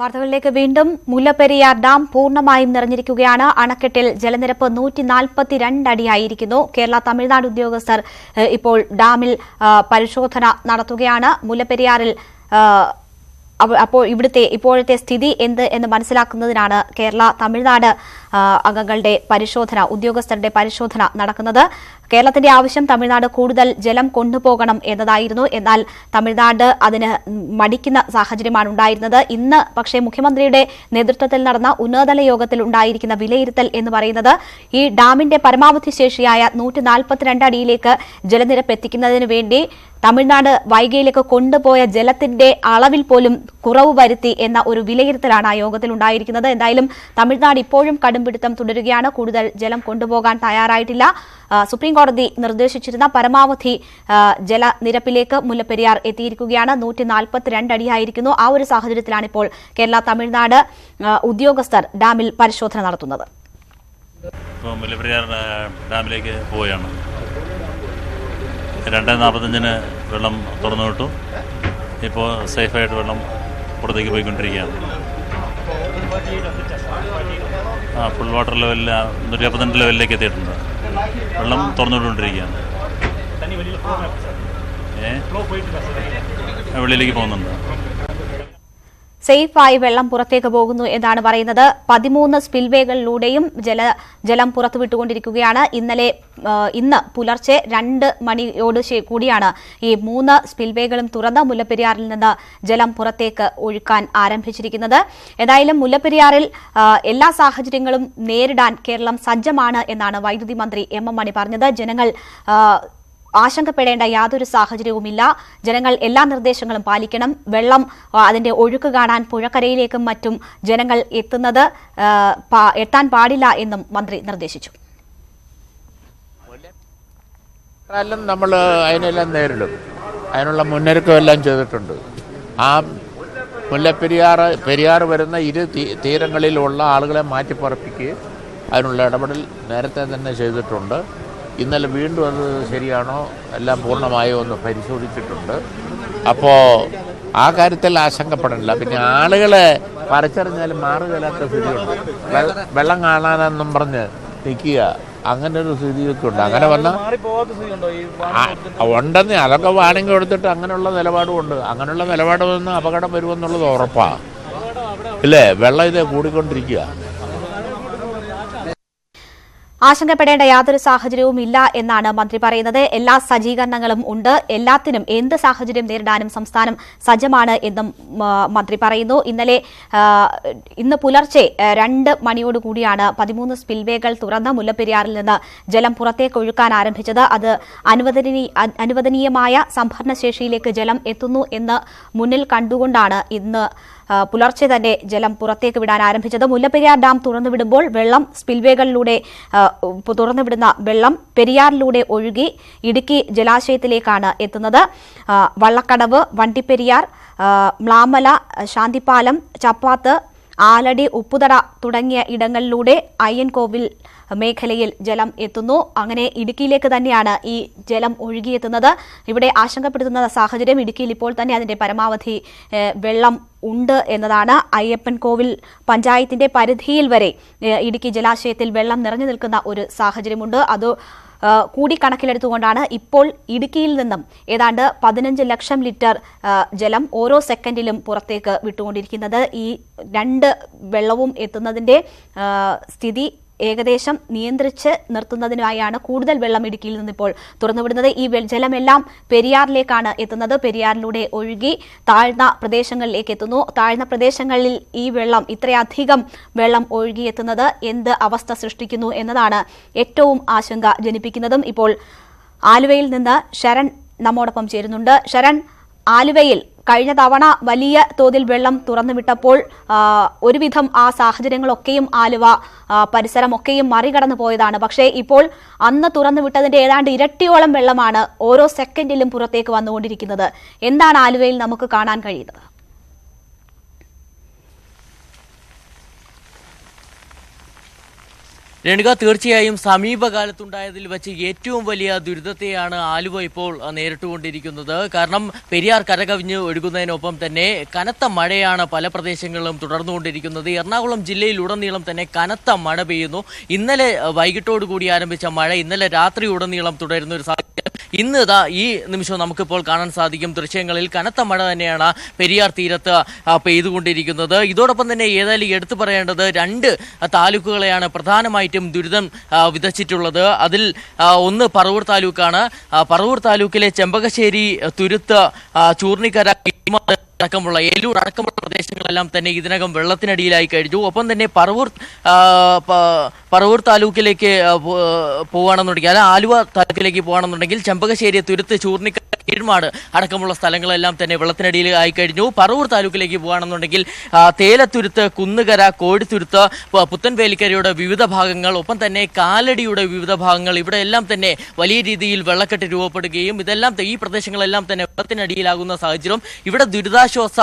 വാർത്തകളിലേക്ക് വീണ്ടും. മുല്ലപ്പെരിയാർ ഡാം പൂർണ്ണമായും നിറഞ്ഞിരിക്കുകയാണ്. അണക്കെട്ടിൽ ജലനിരപ്പ് 142 അടിയായിരിക്കുന്നു. കേരള തമിഴ്നാട് ഉദ്യോഗസ്ഥർ ഇപ്പോൾ ഡാമിൽ പരിശോധന നടത്തുകയാണ്. മുല്ലപ്പെരിയാറിൽ അപ്പോൾ ഇപ്പോഴത്തെ സ്ഥിതി എന്ത് എന്ന് മനസ്സിലാക്കുന്നതിനാണ് കേരള തമിഴ്നാട് അംഗങ്ങളുടെ പരിശോധന, ഉദ്യോഗസ്ഥരുടെ പരിശോധന നടക്കുന്നത്. കേരളത്തിന്റെ ആവശ്യം തമിഴ്നാട് കൂടുതൽ ജലം കൊണ്ടുപോകണം എന്നതായിരുന്നു. എന്നാൽ തമിഴ്നാട് അതിന് മടിക്കുന്ന സാഹചര്യമാണ് ഉണ്ടായിരുന്നത്. ഇന്ന് പക്ഷേ മുഖ്യമന്ത്രിയുടെ നേതൃത്വത്തിൽ നടന്ന ഉന്നതതല യോഗത്തിൽ ഉണ്ടായിരിക്കുന്ന വിലയിരുത്തൽ എന്ന് പറയുന്നത് ഈ ഡാമിന്റെ പരമാവധി ശേഷിയായ 142 അടിയിലേക്ക് ജലനിരപ്പ് എത്തിക്കുന്നതിന് വേണ്ടി തമിഴ്നാട് വൈഗയിലേക്ക് കൊണ്ടുപോയ ജലത്തിന്റെ അളവിൽ പോലും കുറവ് വരുത്തി എന്ന ഒരു വിലയിരുത്തലാണ് ആ യോഗത്തിൽ ഉണ്ടായിരിക്കുന്നത്. എന്തായാലും തമിഴ്നാട് ഇപ്പോഴും കടുംപിടുത്തം തുടരുകയാണ്. കൂടുതൽ ജലം കൊണ്ടുപോകാൻ തയ്യാറായിട്ടില്ല. സുപ്രീം കോടതി നിർദ്ദേശിച്ചിരുന്ന പരമാവധി ജലനിരപ്പിലേക്ക് മുല്ലപ്പെരിയാർ എത്തിയിരിക്കുകയാണ്. 142 അടിയായിരിക്കുന്നു. ആ ഒരു സാഹചര്യത്തിലാണ് ഇപ്പോൾ കേരള തമിഴ്നാട് ഉദ്യോഗസ്ഥർ ഡാമിൽ പരിശോധന നടത്തുന്നത്. മുല്ലപ്പെരിയാർ ഡാമിലേക്ക് പോവുകയാണ്. 2:45 വെള്ളം തുറന്നു വിട്ടു. ഇപ്പോൾ സേഫായിട്ട് വെള്ളം പുറത്തേക്ക് പോയിക്കൊണ്ടിരിക്കുകയാണ്. ഫുൾ വാട്ടർ ലെവലിൽ 152 ലെവലിലേക്ക് എത്തിയിട്ടുണ്ട്. വെള്ളം തുറന്നു വിട്ടുകൊണ്ടിരിക്കുകയാണ്. വെള്ളിയിലേക്ക് പോകുന്നുണ്ട്. സേഫായി വെള്ളം പുറത്തേക്ക് പോകുന്നു എന്നാണ് പറയുന്നത്. 13 സ്പിൽവേകളിലൂടെയും ജലം പുറത്തുവിട്ടുകൊണ്ടിരിക്കുകയാണ്. ഇന്ന് പുലർച്ചെ 2 മണിയോട് കൂടിയാണ് ഈ 3 സ്പിൽവേകളും തുറന്ന് മുല്ലപ്പെരിയാറിൽ നിന്ന് ജലം പുറത്തേക്ക് ഒഴുക്കാൻ ആരംഭിച്ചിരിക്കുന്നത്. ഏതായാലും മുല്ലപ്പെരിയാറിൽ എല്ലാ സാഹചര്യങ്ങളും നേരിടാൻ കേരളം സജ്ജമാണ് എന്നാണ് വൈദ്യുതി മന്ത്രി എം മണി പറഞ്ഞത്. ജനങ്ങൾ ആശങ്കപ്പെടേണ്ട യാതൊരു സാഹചര്യവുമില്ല. ജനങ്ങൾ എല്ലാ നിർദ്ദേശങ്ങളും പാലിക്കണം. വെള്ളം അതിന്റെ ഒഴുക്ക് കാണാൻ പുഴക്കരയിലേക്കും മറ്റും ജനങ്ങൾ എത്താൻ പാടില്ല എന്നും മന്ത്രി നിർദ്ദേശിച്ചു. നമ്മൾ അതിനെല്ലാം നേരിടും. അതിനുള്ള മുന്നൊരുക്കം എല്ലാം ചെയ്തിട്ടുണ്ട്. ആ പെരിയാർ വരുന്ന ഇരു തീരങ്ങളിലുള്ള ആളുകളെ മാറ്റിപ്പറപ്പിക്കുകയും അതിനുള്ള ഇടപെടൽ നേരത്തെ തന്നെ ചെയ്തിട്ടുണ്ട്. ഇന്നലെ വീണ്ടും അത് ശരിയാണോ എല്ലാം പൂർണ്ണമായോ ഒന്ന് പരിശോധിച്ചിട്ടുണ്ട്. അപ്പോൾ ആ കാര്യത്തിൽ ആശങ്കപ്പെടണില്ല. പിന്നെ ആളുകളെ പറിച്ചറിഞ്ഞാലും മാറുകയില്ലാത്ത സ്ഥിതിയുണ്ട്. വെള്ളം കാണാനെന്നും പറഞ്ഞ് നിൽക്കുക, അങ്ങനെ ഒരു സ്ഥിതിയൊക്കെ ഉണ്ട്. അങ്ങനെ വന്നാൽ ഉണ്ടെന്ന് അതൊക്കെ വാണിംഗ് കൊടുത്തിട്ട് അങ്ങനെയുള്ള നിലപാടും ഉണ്ട്. അങ്ങനെയുള്ള നിലപാട് വന്ന് അപകടം വരുമെന്നുള്ളത് ഉറപ്പാണ്. ഇല്ലേ, വെള്ളം ഇത് കൂടിക്കൊണ്ടിരിക്കുക. ആശങ്കപ്പെടേണ്ട യാതൊരു സാഹചര്യവും ഇല്ല എന്നാണ് മന്ത്രി പറയുന്നത്. എല്ലാ സജ്ജീകരണങ്ങളും ഉണ്ട്. എല്ലാത്തിനും എന്ത് സാഹചര്യം നേരിടാനും സംസ്ഥാനം സജ്ജമാണ് എന്നും മന്ത്രി പറയുന്നു. ഇന്ന് പുലർച്ചെ 2 മണിയോടുകൂടിയാണ് 13 സ്പിൽവേകൾ തുറന്ന് മുല്ലപ്പെരിയാറിൽ നിന്ന് ജലം പുറത്തേക്ക് ഒഴുക്കാൻ ആരംഭിച്ചത്. അത് അനുവദനീയമായ സംഭരണശേഷിയിലേക്ക് ജലം എത്തുന്നു എന്ന് മുന്നിൽ കണ്ടുകൊണ്ടാണ് ഇന്ന് പുലർച്ചെ തന്നെ ജലം പുറത്തേക്ക് വിടാൻ ആരംഭിച്ചത്. മുല്ലപ്പെരിയാർ ഡാം തുറന്നുവിടുമ്പോൾ വെള്ളം സ്പിൽവേകളിലൂടെ തുറന്നുവിടുന്ന വെള്ളം പെരിയാറിലൂടെ ഒഴുകി ഇടുക്കി ജലാശയത്തിലേക്കാണ് എത്തുന്നത്. വള്ളക്കടവ്, വണ്ടിപ്പെരിയാർ, മ്ലാമല, ശാന്തിപ്പാലം, ചപ്പാത്ത്, ആലടി, ഉപ്പുതറ തുടങ്ങിയ ഇടങ്ങളിലൂടെ അയ്യൻകോവിൽ മേഖലയിൽ ജലം എത്തുന്നു. അങ്ങനെ ഇടുക്കിയിലേക്ക് തന്നെയാണ് ഈ ജലം ഒഴുകിയെത്തുന്നത്. ഇവിടെ ആശങ്കപ്പെടുത്തുന്ന സാഹചര്യം, ഇടുക്കിയിൽ ഇപ്പോൾ തന്നെ അതിന്റെ പരമാവധി വെള്ളം ഉണ്ട് എന്നതാണ്. അയ്യപ്പൻകോവിൽ പഞ്ചായത്തിന്റെ പരിധിയിൽ വരെ ഇടുക്കി ജലാശയത്തിൽ വെള്ളം നിറഞ്ഞു നിൽക്കുന്ന ഒരു സാഹചര്യമുണ്ട്. അത് കൂടി കണക്കിലെടുത്തുകൊണ്ടാണ് ഇപ്പോൾ ഇടുക്കിയിൽ നിന്നും ഏതാണ്ട് 15 ലക്ഷം ലിറ്റർ ജലം ഓരോ സെക്കൻഡിലും പുറത്തേക്ക് വിട്ടുകൊണ്ടിരിക്കുന്നത്. ഈ 2 വെള്ളവും എത്തുന്നതിന്റെ സ്ഥിതി ഏകദേശം നിയന്ത്രിച്ച് നിർത്തുന്നതിനായാണ് കൂടുതൽ വെള്ളം ഇടുക്കിയിൽ നിന്നിപ്പോൾ തുറന്നുവിടുന്നത്. ഈ ജലമെല്ലാം പെരിയാറിലേക്കാണ് എത്തുന്നത്. പെരിയാറിലൂടെ ഒഴുകി താഴ്ന്ന പ്രദേശങ്ങളിലേക്ക് എത്തുന്നു. താഴ്ന്ന പ്രദേശങ്ങളിൽ ഈ വെള്ളം, ഇത്രയധികം വെള്ളം ഒഴുകിയെത്തുന്നത് എന്ത് അവസ്ഥ സൃഷ്ടിക്കുന്നു എന്നതാണ് ഏറ്റവും ആശങ്ക ജനിപ്പിക്കുന്നതും. ഇപ്പോൾ ആലുവയിൽ നിന്ന് ശരൺ നമ്മോടൊപ്പം ചേരുന്നുണ്ട്. ശരൺ, ആലുവയിൽ കഴിഞ്ഞ തവണ വലിയ തോതിൽ വെള്ളം തുറന്നുവിട്ടപ്പോൾ ഒരുവിധം ആ സാഹചര്യങ്ങളൊക്കെയും ആലുവ പരിസരമൊക്കെയും മറികടന്നു പോയതാണ്. പക്ഷേ ഇപ്പോൾ അന്ന് തുറന്നുവിട്ടതിന്റെ ഏതാണ്ട് ഇരട്ടിയോളം വെള്ളമാണ് ഓരോ സെക്കൻഡിലും പുറത്തേക്ക് വന്നുകൊണ്ടിരിക്കുന്നത്. എന്താണ് ആലുവയിൽ നമുക്ക് കാണാൻ കഴിയുന്നത്? രേണുക, തീർച്ചയായും സമീപകാലത്തുണ്ടായതിൽ വെച്ച് ഏറ്റവും വലിയ ദുരിതത്തെയാണ് ആലുവ ഇപ്പോൾ നേരിട്ടുകൊണ്ടിരിക്കുന്നത്. കാരണം പെരിയാർ കരകവിഞ്ഞ് ഒഴുകുന്നതിനൊപ്പം തന്നെ കനത്ത മഴയാണ് പല പ്രദേശങ്ങളിലും തുടർന്നുകൊണ്ടിരിക്കുന്നത്. എറണാകുളം ജില്ലയിലുടനീളം തന്നെ കനത്ത മഴ പെയ്യുന്നു. ഇന്നലെ വൈകിട്ടോടുകൂടി ആരംഭിച്ച മഴ ഇന്നലെ രാത്രി ഉടനീളം തുടരുന്ന ഒരു സാഹചര്യം ഇന്ന് ഈ നിമിഷം നമുക്കിപ്പോൾ കാണാൻ സാധിക്കും. ദൃശ്യങ്ങളിൽ കനത്ത മഴ തന്നെയാണ് പെരിയാർ തീരത്ത് പെയ്തുകൊണ്ടിരിക്കുന്നത്. ഇതോടൊപ്പം തന്നെ ഏതായാലും എടുത്തു പറയേണ്ടത് 2 താലൂക്കുകളെയാണ് പ്രധാനമായിട്ടും ദുരിതം വിതച്ചിട്ടുള്ളത്. അതിൽ ഒന്ന് പറവൂർ താലൂക്കാണ്. പറവൂർ താലൂക്കിലെ ചെമ്പകശ്ശേരി, തുരുത്ത്, ചൂർണിക്കര, അടക്കമുള്ള ഏലൂർ അടക്കമുള്ള പ്രദേശങ്ങളെല്ലാം തന്നെ ഇതിനകം വെള്ളത്തിനടിയിലായി കഴിഞ്ഞു. ഒപ്പം തന്നെ പറവൂർ താലൂക്കിലേക്ക് പോകുകയാണെന്നുണ്ടെങ്കിൽ ആലുവ താലൂക്കിലേക്ക് പോകുകയാണെന്നുണ്ടെങ്കിൽ ചെമ്പകശ്ശേരി, തുരുത്ത്, ചൂർണിക്കര, കീഴ്മാട് അടക്കമുള്ള സ്ഥലങ്ങളെല്ലാം തന്നെ വെള്ളത്തിനടിയിലായി കഴിഞ്ഞു. പറവൂർ താലൂക്കിലേക്ക് പോകുകയാണെന്നുണ്ടെങ്കിൽ തേലത്തുരുത്ത്, കുന്നുകര, കോഴിത്തുരുത്ത്, പുത്തൻവേലിക്കരയുടെ വിവിധ ഭാഗങ്ങൾ, ഒപ്പം തന്നെ കാലടിയുടെ വിവിധ ഭാഗങ്ങൾ, ഇവിടെ എല്ലാം തന്നെ വലിയ രീതിയിൽ വെള്ളക്കെട്ട് രൂപപ്പെടുകയും ഇതെല്ലാം ഈ പ്രദേശങ്ങളെല്ലാം തന്നെ വെള്ളത്തിനടിയിലാകുന്ന സാഹചര്യം. ഇവിടെ ദുരിതാശ്വാസ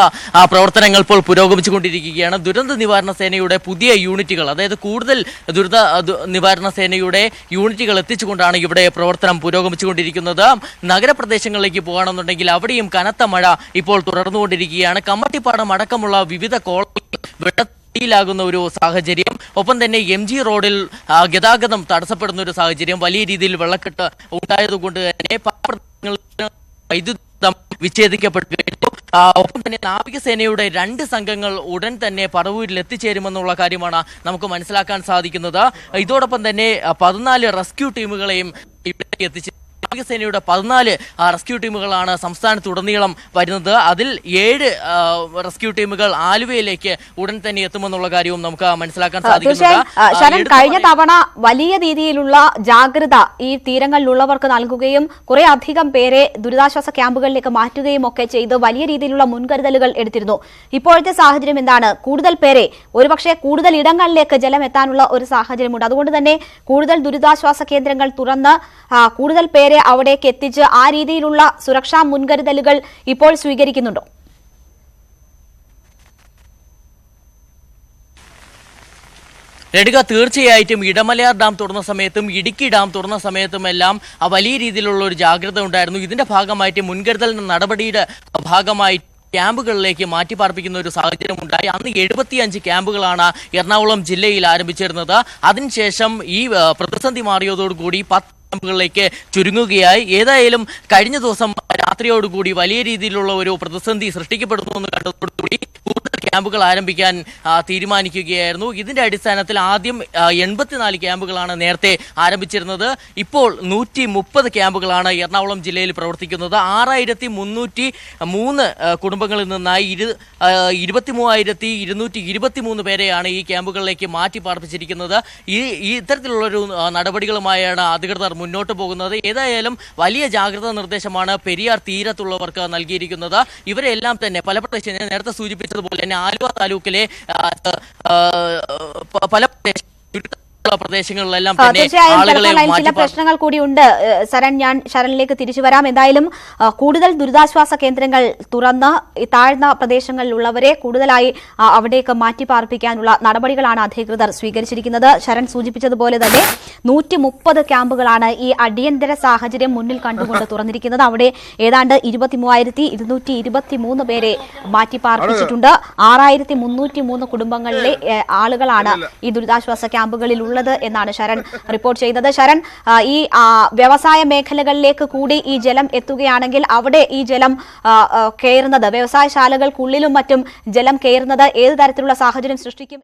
പ്രവർത്തനങ്ങൾ ഇപ്പോൾ പുരോഗമിച്ചുകൊണ്ടിരിക്കുകയാണ്. ദുരന്ത നിവാരണ സേനയുടെ പുതിയ യൂണിറ്റുകൾ, അതായത് കൂടുതൽ ദുരിത നിവാരണ സേനയുടെ യൂണിറ്റുകൾ എത്തിച്ചുകൊണ്ടാണ് ഇവിടെ പ്രവർത്തനം പുരോഗമിച്ചുകൊണ്ടിരിക്കുന്നത്. നഗരപ്രദേശങ്ങളിലേക്ക് പോകുകയാണെന്നുണ്ടെങ്കിൽ അവിടെയും കനത്ത മഴ ഇപ്പോൾ തുടർന്നുകൊണ്ടിരിക്കുകയാണ്. കമ്മട്ടിപ്പാടം അടക്കമുള്ള വിവിധ കോളനികൾ ാകുന്ന ഒരു സാഹചര്യം. ഒപ്പം തന്നെ MG റോഡിൽ ഗതാഗതം തടസ്സപ്പെടുന്ന ഒരു സാഹചര്യം. വലിയ രീതിയിൽ വെള്ളക്കെട്ട് ഉണ്ടായതുകൊണ്ട് തന്നെ വൈദ്യുതി വിച്ഛേദിക്കപ്പെട്ടു കഴിഞ്ഞു. ഒപ്പം തന്നെ നാവികസേനയുടെ 2 സംഘങ്ങൾ ഉടൻ തന്നെ പറവൂരിൽ എത്തിച്ചേരുമെന്നുള്ള കാര്യമാണ് നമുക്ക് മനസ്സിലാക്കാൻ സാധിക്കുന്നത്. ഇതോടൊപ്പം തന്നെ 14 റെസ്ക്യൂ ടീമുകളെയും ഇവിടെ എത്തിച്ചു. നാവികസേനയുടെ 14 റെസ്ക്യൂ ടീമുകളാണ് സംസ്ഥാനത്തുടനീളം വരുന്നത്. അതിൽ 7 റെസ്ക്യൂ ടീമുകൾ ആലുവയിലേക്ക് ഉടൻ തന്നെ എത്തുമെന്നുള്ള കാര്യവും നമുക്ക് മനസ്സിലാക്കാൻ സാധിക്കുന്നുണ്ട്. കഴിഞ്ഞ തവണ വലിയ രീതിയിലുള്ള ജാഗ്രത ഈ തീരങ്ങളിലുള്ളവർക്ക് നൽകുകയും കുറെ അധികം പേരെ ദുരിതാശ്വാസ ക്യാമ്പുകളിലേക്ക് മാറ്റുകയും ഒക്കെ ചെയ്ത് വലിയ രീതിയിലുള്ള മുൻകരുതലുകൾ എടുത്തിരുന്നു. ഇപ്പോഴത്തെ സാഹചര്യം എന്താണ്? കൂടുതൽ പേരെ, ഒരുപക്ഷെ കൂടുതൽ ഇടങ്ങളിലേക്ക് ജലം എത്താനുള്ള ഒരു സാഹചര്യമുണ്ട്. അതുകൊണ്ട് തന്നെ കൂടുതൽ ദുരിതാശ്വാസ കേന്ദ്രങ്ങൾ തുറന്ന് കൂടുതൽ പേരെ അവിടേക്ക് എത്തിച്ച് ആ രീതിയിലുള്ള സുരക്ഷാ മുൻകരുതലുകൾ ഇപ്പോൾ സ്വീകരിക്കുന്നുണ്ടോ? രേണുക, തീർച്ചയായിട്ടും ഇടമലയാർ ഡാം തുറന്ന സമയത്തും ഇടുക്കി ഡാം തുറന്ന സമയത്തുമെല്ലാം വലിയ രീതിയിലുള്ള ഒരു ജാഗ്രത ഉണ്ടായിരുന്നു. ഇതിന്റെ ഭാഗമായിട്ട് മുൻകരുതൽ നടപടിയുടെ ഭാഗമായി ക്യാമ്പുകളിലേക്ക് മാറ്റിപ്പാർപ്പിക്കുന്ന ഒരു സാഹചര്യം ഉണ്ടായി. അന്ന് 75 ക്യാമ്പുകളാണ് എറണാകുളം ജില്ലയിൽ ആരംഭിച്ചിരുന്നത്. അതിനുശേഷം ഈ പ്രതിസന്ധി മാറിയതോടുകൂടി 10 ക്യാമ്പുകളിലേക്ക് ചുരുങ്ങുകയായി. ഏതായാലും കഴിഞ്ഞ ദിവസം രാത്രിയോടുകൂടി വലിയ രീതിയിലുള്ള ഒരു പ്രതിസന്ധി സൃഷ്ടിക്കപ്പെടുന്നു എന്ന് കണ്ടതോടുകൂടി കൂടുതൽ ക്യാമ്പുകൾ ആരംഭിക്കാൻ തീരുമാനിക്കുകയായിരുന്നു. ഇതിന്റെ അടിസ്ഥാനത്തിൽ ആദ്യം 84 ക്യാമ്പുകളാണ് നേരത്തെ ആരംഭിച്ചിരുന്നത്. ഇപ്പോൾ 130 ക്യാമ്പുകളാണ് എറണാകുളം ജില്ലയിൽ പ്രവർത്തിക്കുന്നത്. 6303 കുടുംബങ്ങളിൽ നിന്നായി 23,223 പേരെയാണ് ഈ ക്യാമ്പുകളിലേക്ക് മാറ്റി പാർപ്പിച്ചിരിക്കുന്നത്. ഇത്തരത്തിലുള്ളൊരു നടപടികളുമായാണ് അധികൃതർ മുന്നോട്ട് പോകുന്നത്. ഏതായാലും വലിയ ജാഗ്രതാ നിർദ്ദേശമാണ് പെരിയാർ തീരത്തുള്ളവർക്ക് നൽകിയിരിക്കുന്നത്. ഇവരെല്ലാം തന്നെ പല പ്രദേശങ്ങൾ നേരത്തെ സൂചിപ്പിച്ചതുപോലെ തന്നെ ആലുവ താലൂക്കിലെ പല പ്രദേശങ്ങളിലെല്ലാം ചില പ്രശ്നങ്ങൾ കൂടിയുണ്ട്. ഞാൻ ശരണിലേക്ക് തിരിച്ചു വരാം. എന്തായാലും കൂടുതൽ ദുരിതാശ്വാസ കേന്ദ്രങ്ങൾ തുറന്ന് താഴ്ന്ന പ്രദേശങ്ങളിലുള്ളവരെ കൂടുതലായി അവിടേക്ക് മാറ്റി പാർപ്പിക്കാനുള്ള നടപടികളാണ് അധികൃതർ സ്വീകരിച്ചിരിക്കുന്നത്. ശരൺ സൂചിപ്പിച്ചതുപോലെ തന്നെ 130 ക്യാമ്പുകളാണ് ഈ അടിയന്തര സാഹചര്യം മുന്നിൽ കണ്ടുകൊണ്ട് തുറന്നിരിക്കുന്നത്. അവിടെ ഏതാണ്ട് 23,223 പേരെ മാറ്റി പാർപ്പിച്ചിട്ടുണ്ട്. 6,303 കുടുംബങ്ങളിലെ ആളുകളാണ് ഈ ദുരിതാശ്വാസ ക്യാമ്പുകളിൽ ഉള്ളത് എന്നാണ് ശരൺ റിപ്പോർട്ട് ചെയ്തത്. ശരൺ, ഈ വ്യവസായ മേഖലകളിലേക്ക് കൂടി ഈ ജലം എത്തുകയാണെങ്കിൽ അവിടെ ഈ ജലം കയറുന്നത്, വ്യവസായശാലകൾക്കുള്ളിലും മറ്റും ജലം കയറുന്നത് ഏത് തരത്തിലുള്ള സാഹചര്യം സൃഷ്ടിക്കും?